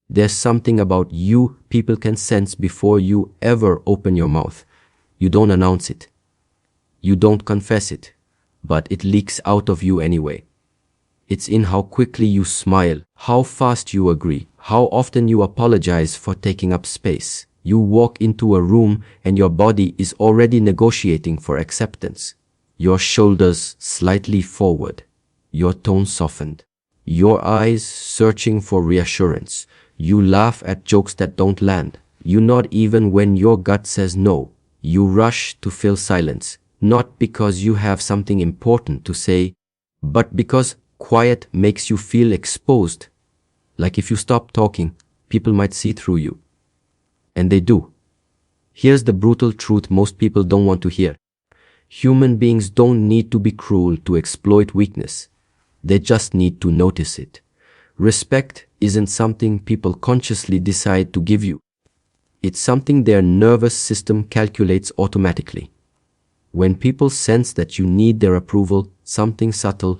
There's something about you people can sense before you ever open your mouth. You don't announce it. You don't confess it, but it leaks out of you anyway. It's in how quickly you smile, how fast you agree, how often you apologize for taking up space. You walk into a room and your body is already negotiating for acceptance. Your shoulders slightly forward, your tone softened, your eyes searching for reassurance. You laugh at jokes that don't land. You nod even when your gut says no. You rush to fill silence, not because you have something important to say, but because quiet makes you feel exposed. Like if you stop talking, people might see through you. And they do. Here's the brutal truth most people don't want to hear. Human beings don't need to be cruel to exploit weakness. They just need to notice it. Respect isn't something people consciously decide to give you. It's something their nervous system calculates automatically. When people sense that you need their approval, something subtle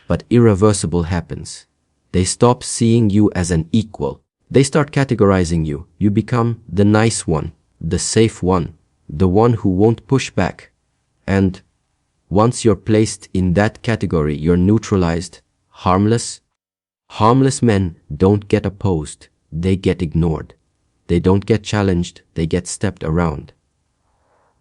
but irreversible happens. They stop seeing you as an equal. They start categorizing you. You become the nice one, the safe one, the one who won't push back. And once you're placed in that category, you're neutralized, harmless. Harmless men don't get opposed, they get ignored. They don't get challenged, they get stepped around.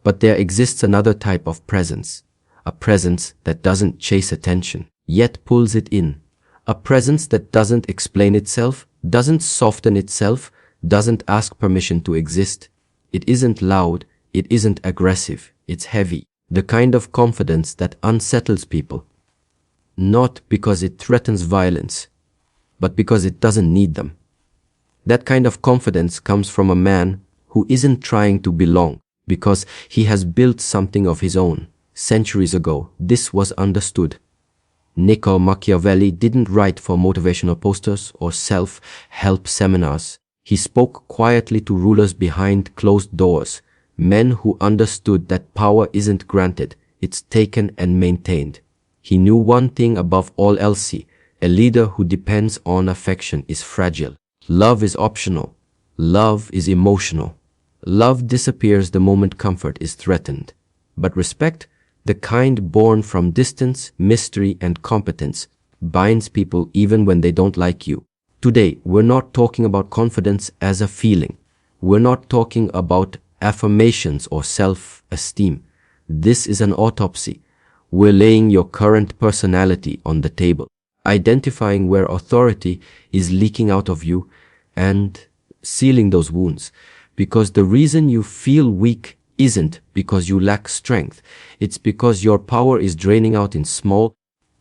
But there exists another type of presence, a presence that doesn't chase attention, yet pulls it in. A presence that doesn't explain itself, doesn't soften itself, doesn't ask permission to exist. It isn't loud, it isn't aggressive, it's heavy. The kind of confidence that unsettles people. Not because it threatens violence, but because it doesn't need them. That kind of confidence comes from a man who isn't trying to belong, because he has built something of his own. Centuries ago, this was understood. Niccolo Machiavelli didn't write for motivational posters or self-help seminars. He spoke quietly to rulers behind closed doors, men who understood that power isn't granted, it's taken and maintained. He knew one thing above all else: a leader who depends on affection is fragile. Love is optional. Love is emotional. Love disappears the moment comfort is threatened. But respect, the kind born from distance, mystery, and competence, binds people even when they don't like you. Today, we're not talking about confidence as a feeling. We're not talking about affirmations or self-esteem. This is an autopsy. We're laying your current personality on the table, identifying where authority is leaking out of you and sealing those wounds. Because the reason you feel weak isn't because you lack strength. It's because your power is draining out in small,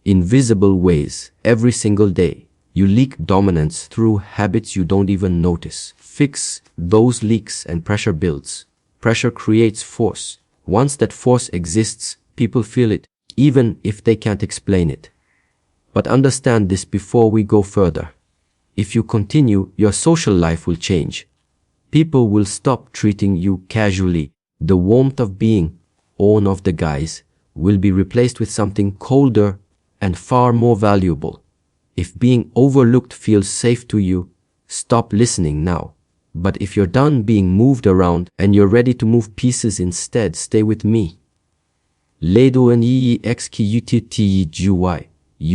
invisible ways every single day. You leak dominance through habits you don't even notice. Fix those leaks and pressure builds. Pressure creates force. Once that force exists, people feel it, even if they can't explain it. But understand this before we go further. If you continue, your social life will change. People will stop treating you casually. The warmth of being one of the guys will be replaced with something colder and far more valuable. If being overlooked feels safe to you, stop listening now. But if you're done being moved around and you're ready to move pieces instead, stay with me. You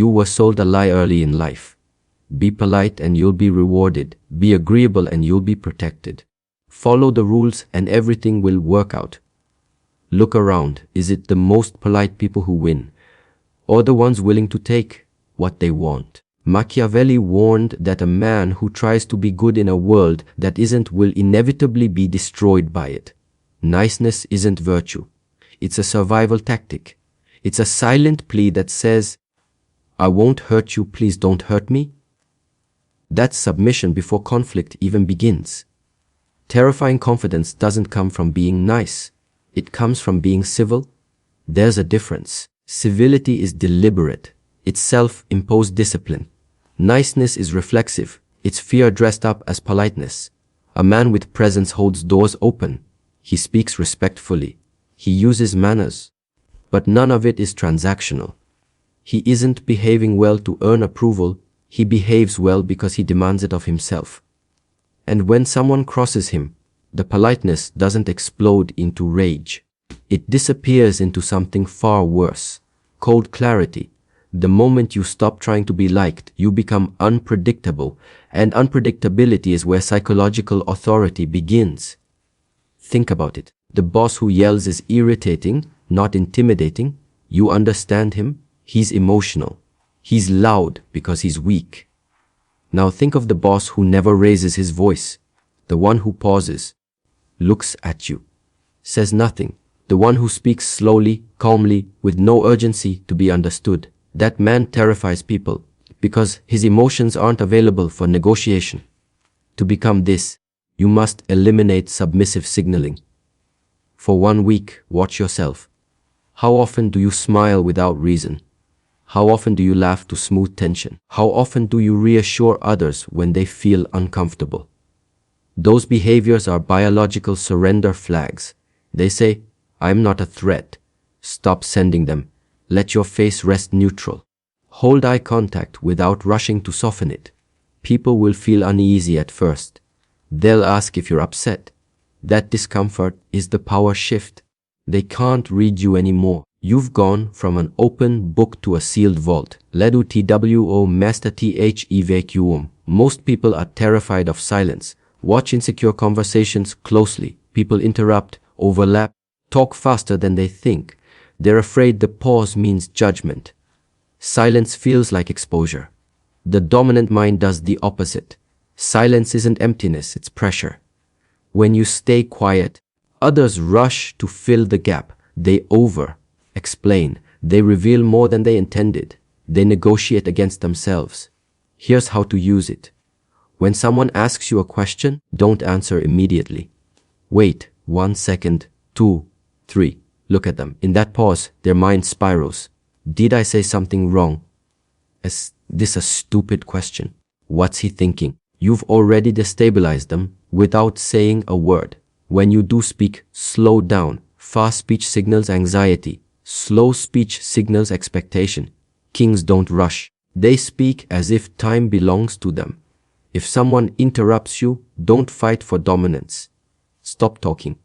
were sold a lie early in life. Be polite and you'll be rewarded. Be agreeable and you'll be protected. Follow the rules and everything will work out. Look around. Is it the most polite people who win, or the ones willing to take what they want? Machiavelli warned that a man who tries to be good in a world that isn't will inevitably be destroyed by it. Niceness isn't virtue. It's a survival tactic. It's a silent plea that says, I won't hurt you, please don't hurt me. That's submission before conflict even begins. Terrifying confidence doesn't come from being nice. It comes from being civil. There's a difference. Civility is deliberate. It's self-imposed discipline. Niceness is reflexive. It's fear dressed up as politeness. A man with presence holds doors open. He speaks respectfully. He uses manners. But none of it is transactional. He isn't behaving well to earn approval. He behaves well because he demands it of himself. And when someone crosses him, the politeness doesn't explode into rage. It disappears into something far worse, cold clarity. The moment you stop trying to be liked, you become unpredictable, and unpredictability is where psychological authority begins. Think about it. The boss who yells is irritating, not intimidating. You understand him? He's emotional. He's loud because he's weak. Now think of the boss who never raises his voice, the one who pauses, looks at you, says nothing, the one who speaks slowly, calmly, with no urgency to be understood. That man terrifies people because his emotions aren't available for negotiation. To become this, you must eliminate submissive signaling. For 1 week, watch yourself. How often do you smile without reason? How often do you laugh to smooth tension? How often do you reassure others when they feel uncomfortable? Those behaviors are biological surrender flags. They say, I'm not a threat. Stop sending them. Let your face rest neutral. Hold eye contact without rushing to soften it. People will feel uneasy at first. They'll ask if you're upset. That discomfort is the power shift. They can't read you anymore. You've gone from an open book to a sealed vault. Ledu TWO Master THE vacuum. Most people are terrified of silence. Watch insecure conversations closely. People interrupt, overlap, talk faster than they think. They're afraid the pause means judgment. Silence feels like exposure. The dominant mind does the opposite. Silence isn't emptiness, it's pressure. When you stay quiet, others rush to fill the gap. They over-explain. They reveal more than they intended. They negotiate against themselves. Here's how to use it. When someone asks you a question, don't answer immediately. Wait 1 second, 2, 3. Look at them. In that pause, their mind spirals. Did I say something wrong? Is this a stupid question? What's he thinking? You've already destabilized them without saying a word. When you do speak, slow down. Fast speech signals anxiety. Slow speech signals expectation. Kings don't rush. They speak as if time belongs to them. If someone interrupts you, don't fight for dominance. Stop talking.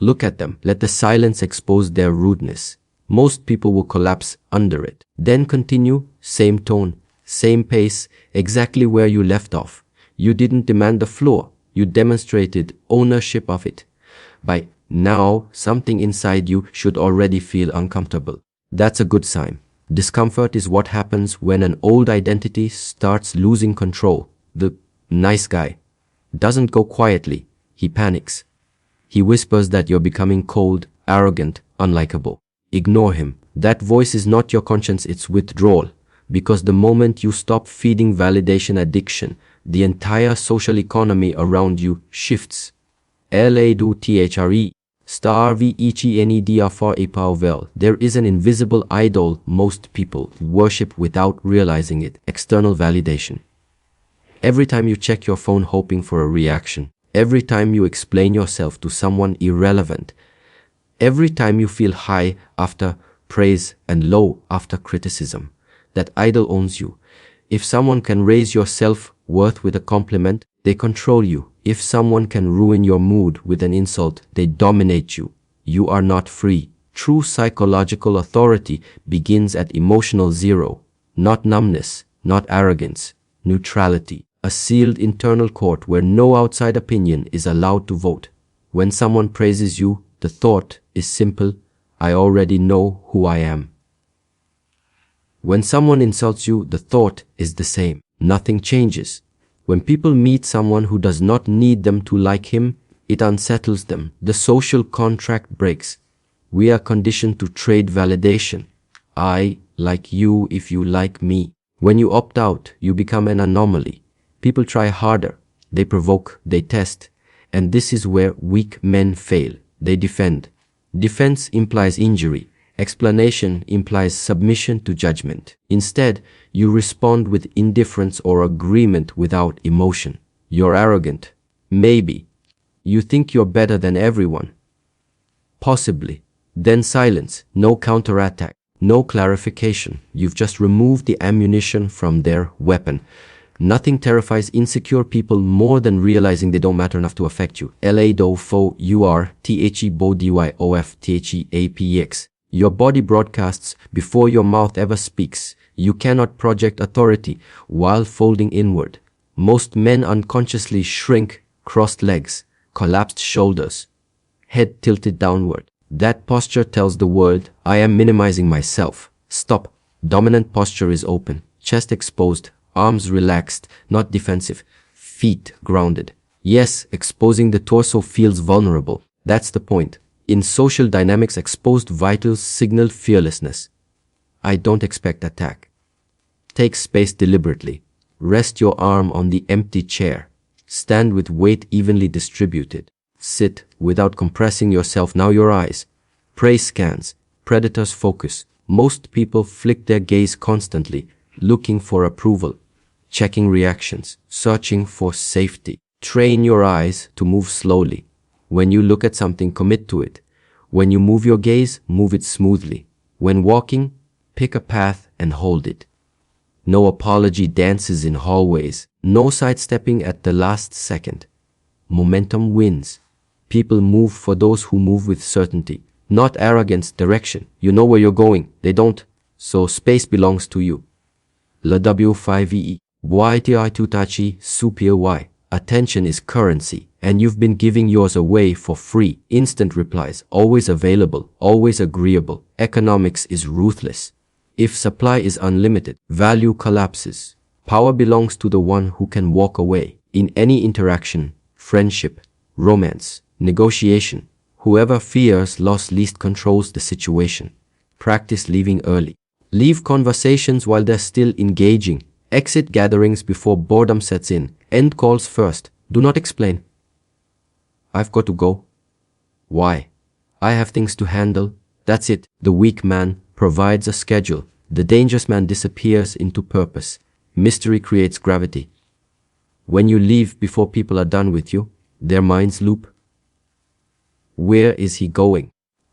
Look at them. Let the silence expose their rudeness. Most people will collapse under it. Then continue, same tone, same pace, exactly where you left off. You didn't demand the floor. You demonstrated ownership of it. By now, something inside you should already feel uncomfortable. That's a good sign. Discomfort is what happens when an old identity starts losing control. The nice guy doesn't go quietly. He panics. He whispers that you're becoming cold, arrogant, unlikable. Ignore him. That voice is not your conscience, it's withdrawal. Because the moment you stop feeding validation addiction, the entire social economy around you shifts. LA-do-THRE star VECNEDR4 There is an invisible idol most people worship without realizing it. External validation. Every time you check your phone hoping for a reaction, every time you explain yourself to someone irrelevant, every time you feel high after praise and low after criticism, that idol owns you. If someone can raise your self-worth with a compliment, they control you. If someone can ruin your mood with an insult, they dominate you. You are not free. True psychological authority begins at emotional zero, not numbness, not arrogance, neutrality. A sealed internal court where no outside opinion is allowed to vote. When someone praises you, the thought is simple, I already know who I am. When someone insults you, the thought is the same. Nothing changes. When people meet someone who does not need them to like him, it unsettles them. The social contract breaks. We are conditioned to trade validation. I like you if you like me. When you opt out, you become an anomaly. People try harder. They provoke, they test. And this is where weak men fail. They defend. Defense implies injury. Explanation implies submission to judgment. Instead, you respond with indifference or agreement without emotion. You're arrogant. Maybe. You think you're better than everyone. Possibly. Then silence. No counterattack. No clarification. You've just removed the ammunition from their weapon. Nothing terrifies insecure people more than realizing they don't matter enough to affect you. LA do fo UR THE BODYOFTHEAPX. Your body broadcasts before your mouth ever speaks. You cannot project authority while folding inward. Most men unconsciously shrink, crossed legs, collapsed shoulders, head tilted downward. That posture tells the world, I am minimizing myself. Stop. Dominant posture is open, chest exposed, arms relaxed, not defensive, feet grounded. Yes, exposing the torso feels vulnerable. That's the point. In social dynamics, exposed vitals signal fearlessness. I don't expect attack. Take space deliberately. Rest your arm on the empty chair. Stand with weight evenly distributed. Sit without compressing yourself. Now your eyes. Prey scans. Predators focus. Most people flick their gaze constantly, looking for approval, checking reactions, searching for safety. Train your eyes to move slowly. When you look at something, commit to it. When you move your gaze, move it smoothly. When walking, pick a path and hold it. No apology dances in hallways. No sidestepping at the last second. Momentum wins. People move for those who move with certainty. Not arrogance, direction. You know where you're going. They don't. So space belongs to you. La W5EE. YTI Tutachi Superior Y. Attention is currency, and you've been giving yours away for free. Instant replies, always available, always agreeable. Economics is ruthless. If supply is unlimited, value collapses. Power belongs to the one who can walk away. In any interaction, friendship, romance, negotiation, whoever fears loss least controls the situation. Practice leaving early. Leave conversations while they're still engaging. Exit gatherings before boredom sets in. End calls first. Do not explain. I've got to go. Why? I have things to handle. That's it. The weak man provides a schedule. The dangerous man disappears into purpose. Mystery creates gravity. When you leave before people are done with you, their minds loop. Where is he going?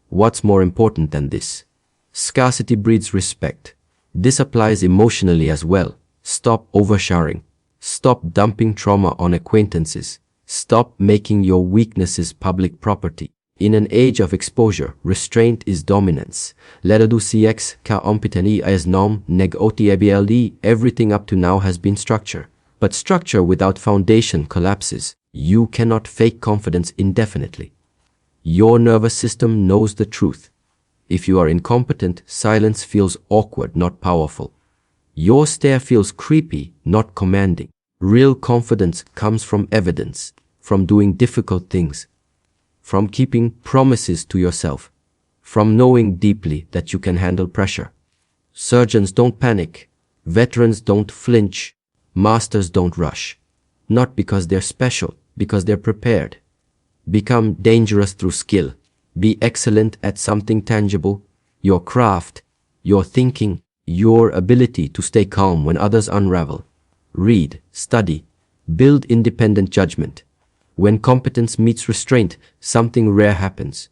What's more important than this? Scarcity breeds respect. This applies emotionally as well. Stop oversharing. Stop dumping trauma on acquaintances. Stop making your weaknesses public property. In an age of exposure, restraint is dominance. Leradu CX ka ompitani as nom neg OTABLD. Everything up to now has been structure. But structure without foundation collapses. You cannot fake confidence indefinitely. Your nervous system knows the truth. If you are incompetent, silence feels awkward, not powerful. Your stare feels creepy, not commanding. Real confidence comes from evidence, from doing difficult things, from keeping promises to yourself, from knowing deeply that you can handle pressure. Surgeons don't panic. Veterans don't flinch. Masters don't rush. Not because they're special, because they're prepared. Become dangerous through skill. Be excellent at something tangible, your craft, your thinking, your ability to stay calm when others unravel. Read, study, build independent judgment. When competence meets restraint, something rare happens.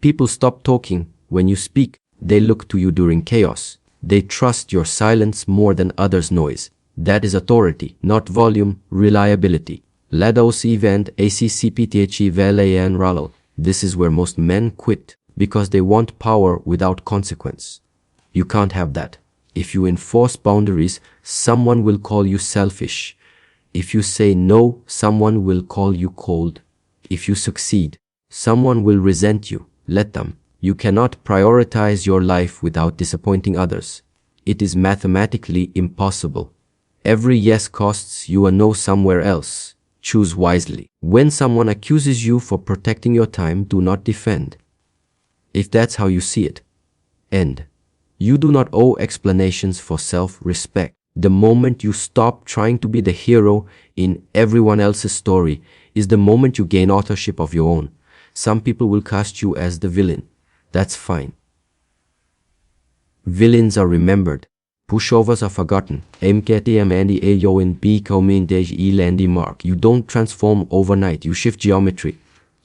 People stop talking when you speak. They look to you during chaos. They trust your silence more than others' noise. That is authority, not volume, reliability. Lados event ACCPTHE Valayan Ralal. This is where most men quit, because they want power without consequence. You can't have that. If you enforce boundaries, someone will call you selfish. If you say no, someone will call you cold. If you succeed, someone will resent you. Let them. You cannot prioritize your life without disappointing others. It is mathematically impossible. Every yes costs you a no somewhere else. Choose wisely. When someone accuses you for protecting your time, do not defend. If that's how you see it, end. You do not owe explanations for self-respect. The moment you stop trying to be the hero in everyone else's story is the moment you gain authorship of your own. Some people will cast you as the villain. That's fine. Villains are remembered. Pushovers are forgotten. You don't transform overnight. You shift geometry.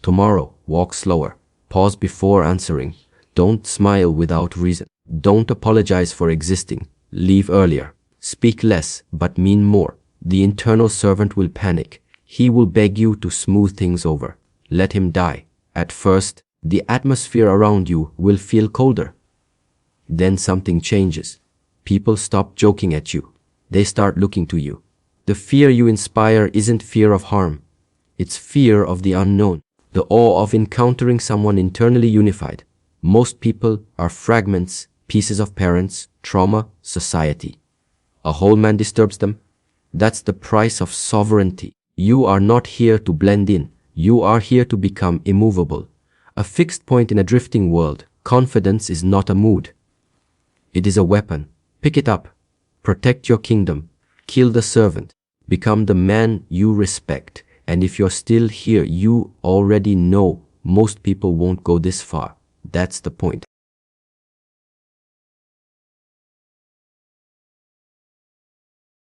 Tomorrow, walk slower. Pause before answering. Don't smile without reason. Don't apologize for existing. Leave earlier. Speak less, but mean more. The internal servant will panic. He will beg you to smooth things over. Let him die. At first, the atmosphere around you will feel colder. Then something changes. People stop joking at you. They start looking to you. The fear you inspire isn't fear of harm. It's fear of the unknown, the awe of encountering someone internally unified. Most people are fragments, pieces of parents, trauma, society. A whole man disturbs them. That's the price of sovereignty. You are not here to blend in. You are here to become immovable. A fixed point in a drifting world. Confidence is not a mood. It is a weapon. Pick it up. Protect your kingdom. Kill the servant. Become the man you respect. And if you're still here, you already know most people won't go this far. That's the point.